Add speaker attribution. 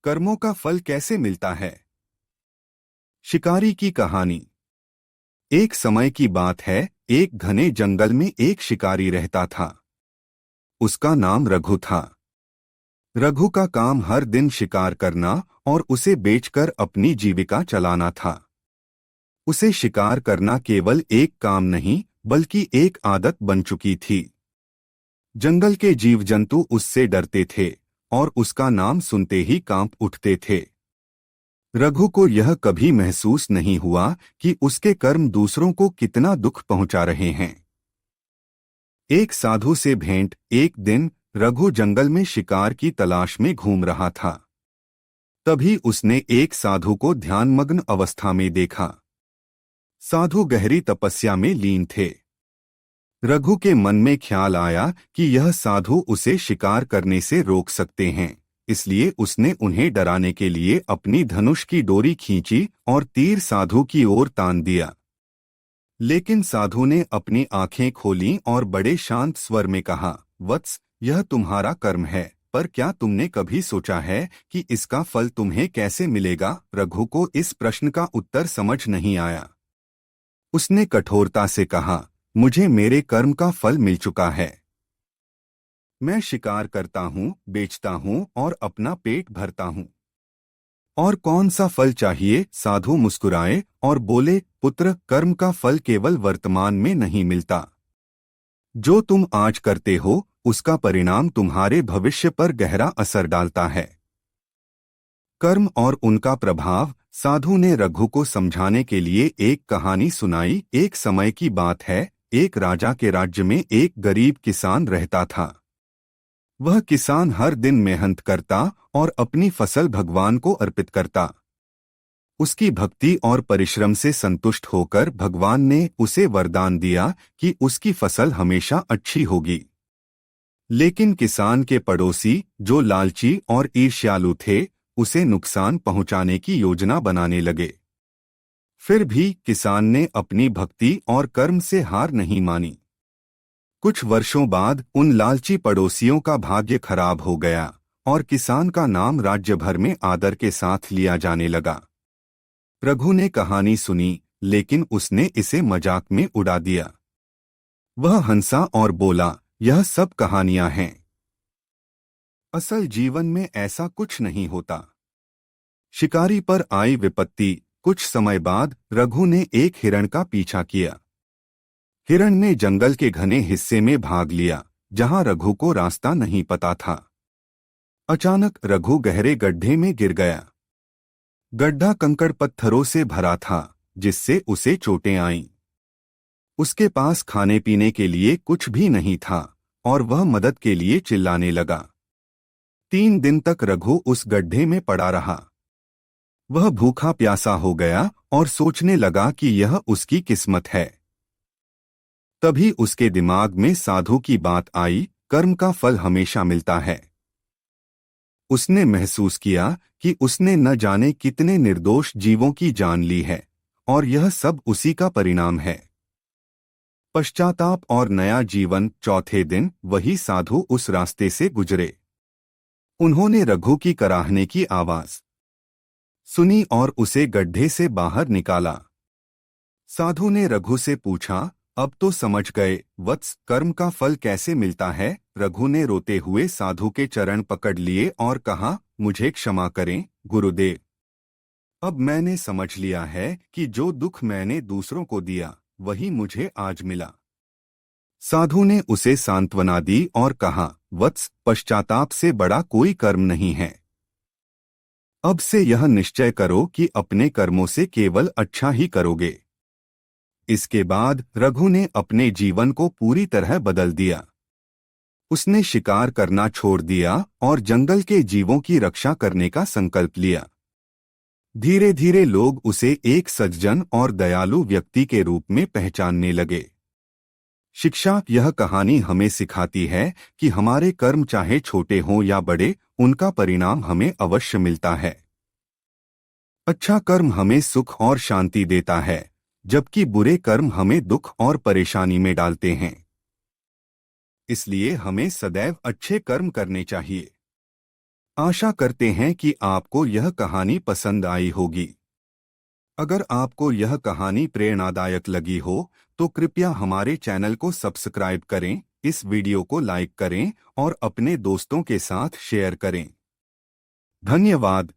Speaker 1: कर्मों का फल कैसे मिलता है? शिकारी की कहानी। एक समय की बात है, एक घने जंगल में एक शिकारी रहता था। उसका नाम रघु था। रघु का काम हर दिन शिकार करना और उसे बेचकर अपनी जीविका चलाना था। उसे शिकार करना केवल एक काम नहीं, बल्कि एक आदत बन चुकी थी। जंगल के जीव जंतु उससे डरते थे और उसका नाम सुनते ही कांप उठते थे। रघु को यह कभी महसूस नहीं हुआ कि उसके कर्म दूसरों को कितना दुख पहुंचा रहे हैं। एक साधु से भेंट। एक दिन रघु जंगल में शिकार की तलाश में घूम रहा था। तभी उसने एक साधु को ध्यानमग्न अवस्था में देखा। साधु गहरी तपस्या में लीन थे। रघु के मन में ख्याल आया कि यह साधु उसे शिकार करने से रोक सकते हैं, इसलिए उसने उन्हें डराने के लिए अपनी धनुष की डोरी खींची और तीर साधु की ओर तान दिया। लेकिन साधु ने अपनी आंखें खोलीं और बड़े शांत स्वर में कहा, वत्स, यह तुम्हारा कर्म है, पर क्या तुमने कभी सोचा है कि इसका फल तुम्हें कैसे मिलेगा? रघु को इस प्रश्न का उत्तर समझ नहीं आया। उसने कठोरता से कहा, मुझे मेरे कर्म का फल मिल चुका है। मैं शिकार करता हूँ, बेचता हूँ और अपना पेट भरता हूँ। और कौन सा फल चाहिए? साधु मुस्कुराए और बोले, पुत्र, कर्म का फल केवल वर्तमान में नहीं मिलता। जो तुम आज करते हो, उसका परिणाम तुम्हारे भविष्य पर गहरा असर डालता है। कर्म और उनका प्रभाव। साधु ने रघु को समझाने के लिए एक कहानी सुनाई। एक समय की बात है, एक राजा के राज्य में एक गरीब किसान रहता था। वह किसान हर दिन मेहनत करता और अपनी फसल भगवान को अर्पित करता। उसकी भक्ति और परिश्रम से संतुष्ट होकर भगवान ने उसे वरदान दिया कि उसकी फसल हमेशा अच्छी होगी। लेकिन किसान के पड़ोसी, जो लालची और ईर्ष्यालु थे, उसे नुकसान पहुंचाने की योजना बनाने लगे। फिर भी किसान ने अपनी भक्ति और कर्म से हार नहीं मानी। कुछ वर्षों बाद उन लालची पड़ोसियों का भाग्य खराब हो गया और किसान का नाम राज्य भर में आदर के साथ लिया जाने लगा। रघु ने कहानी सुनी, लेकिन उसने इसे मजाक में उड़ा दिया। वह हंसा और बोला, यह सब कहानियां हैं। असल जीवन में ऐसा कुछ नहीं होता। शिकारी पर आई विपत्ति। कुछ समय बाद रघु ने एक हिरण का पीछा किया। हिरण ने जंगल के घने हिस्से में भाग लिया, जहां रघु को रास्ता नहीं पता था। अचानक रघु गहरे गड्ढे में गिर गया। गड्ढा कंकड़ पत्थरों से भरा था, जिससे उसे चोटें आईं। उसके पास खाने पीने के लिए कुछ भी नहीं था और वह मदद के लिए चिल्लाने लगा। 3 दिन तक रघु उस गड्ढे में पड़ा रहा। वह भूखा प्यासा हो गया और सोचने लगा कि यह उसकी किस्मत है। तभी उसके दिमाग में साधु की बात आई, कर्म का फल हमेशा मिलता है। उसने महसूस किया कि उसने न जाने कितने निर्दोष जीवों की जान ली है और यह सब उसी का परिणाम है। पश्चाताप और नया जीवन। चौथे दिन वही साधु उस रास्ते से गुजरे। उन्होंने रघु की कराहने की आवाज सुनी और उसे गड्ढे से बाहर निकाला। साधु ने रघु से पूछा, अब तो समझ गए वत्स, कर्म का फल कैसे मिलता है? रघु ने रोते हुए साधु के चरण पकड़ लिए और कहा, मुझे क्षमा करें गुरुदेव। अब मैंने समझ लिया है कि जो दुख मैंने दूसरों को दिया, वही मुझे आज मिला। साधु ने उसे सांत्वना दी और कहा, वत्स, पश्चाताप से बड़ा कोई कर्म नहीं है। अब से यह निश्चय करो कि अपने कर्मों से केवल अच्छा ही करोगे। इसके बाद रघु ने अपने जीवन को पूरी तरह बदल दिया। उसने शिकार करना छोड़ दिया और जंगल के जीवों की रक्षा करने का संकल्प लिया। धीरे धीरे लोग उसे एक सज्जन और दयालु व्यक्ति के रूप में पहचानने लगे। शिक्षा। यह कहानी हमें सिखाती है कि हमारे कर्म चाहे छोटे हों या बड़े, उनका परिणाम हमें अवश्य मिलता है। अच्छा कर्म हमें सुख और शांति देता है, जबकि बुरे कर्म हमें दुख और परेशानी में डालते हैं। इसलिए हमें सदैव अच्छे कर्म करने चाहिए। आशा करते हैं कि आपको यह कहानी पसंद आई होगी। अगर आपको यह कहानी प्रेरणादायक लगी हो तो कृपया हमारे चैनल को सब्सक्राइब करें, इस वीडियो को लाइक करें और अपने दोस्तों के साथ शेयर करें। धन्यवाद।